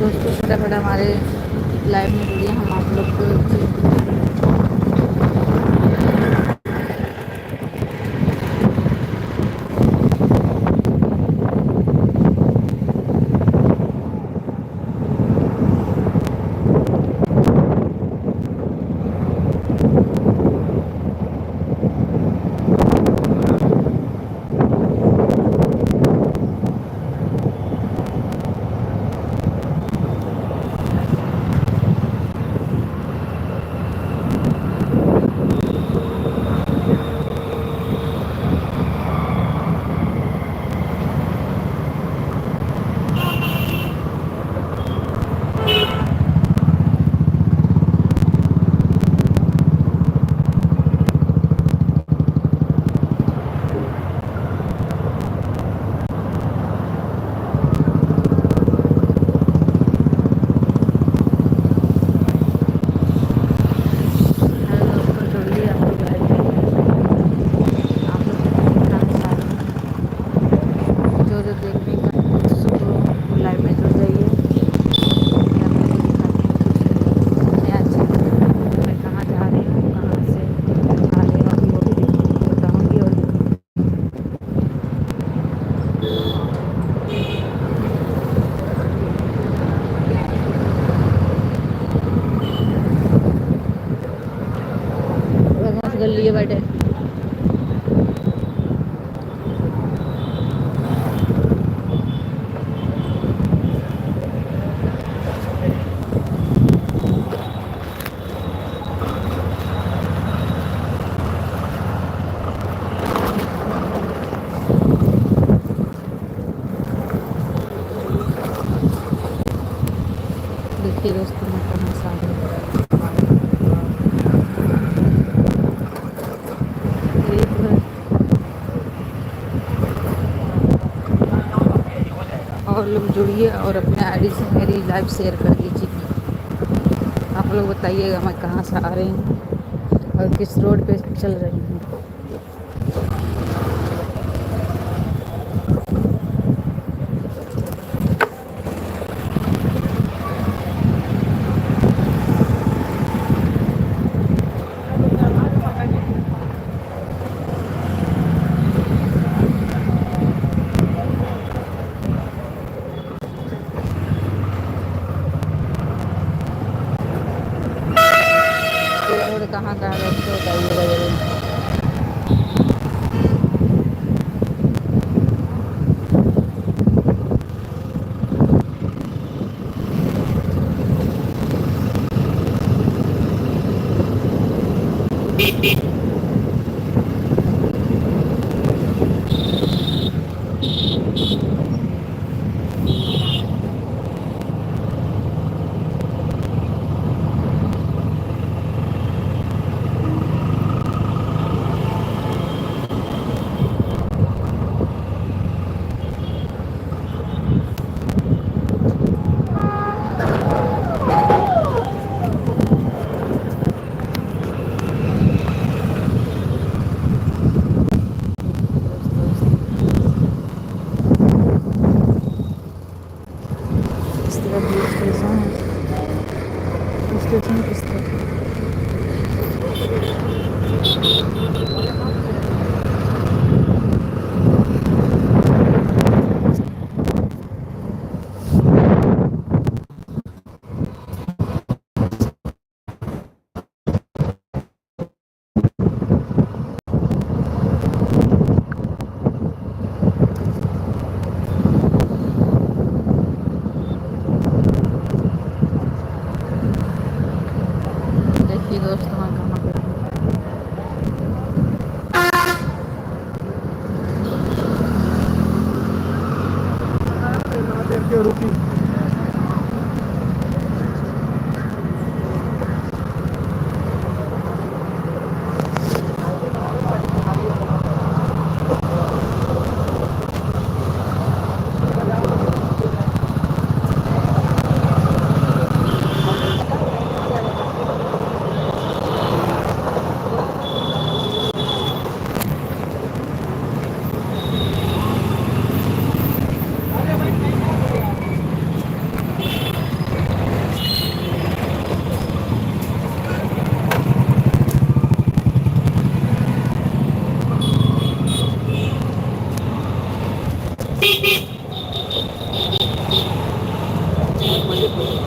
दोस्तों फटाफट हमारे लाइव में जुड़िए, हम आप लोग को दोस्तों जुड़िए आप लोग लाइव में। आप लोग कहाँ से आ रहे हैं, जो देखने का सुबह लाइव में जुड़ जाइए। मैं आप लोग को दिखाती हूँ कुछ नया चीज़, मैं कहाँ जा रही हूँ, कहाँ से आ रही हूँ, अभी वो भी बताऊँगी। और बदमाश कर लिए बैठे। देखिए दोस्तों मैं कहाँ से आ रही हूँ, करीब। और लोग जुड़िए और अपने आईडी से मेरी लाइव शेयर कर दीजिए। आप लोग बताइएगा मैं कहाँ से आ रही हूँ और किस रोड पे चल रही हूँ। ये रोड कहाँ का है दोस्तों, बताइएगा जरूर। इस तरफ भी स्टेशन है, स्टेशन किस तरफ है? देखिए दोस्तों मैं कहाँ पे हूँ। मणिपुर।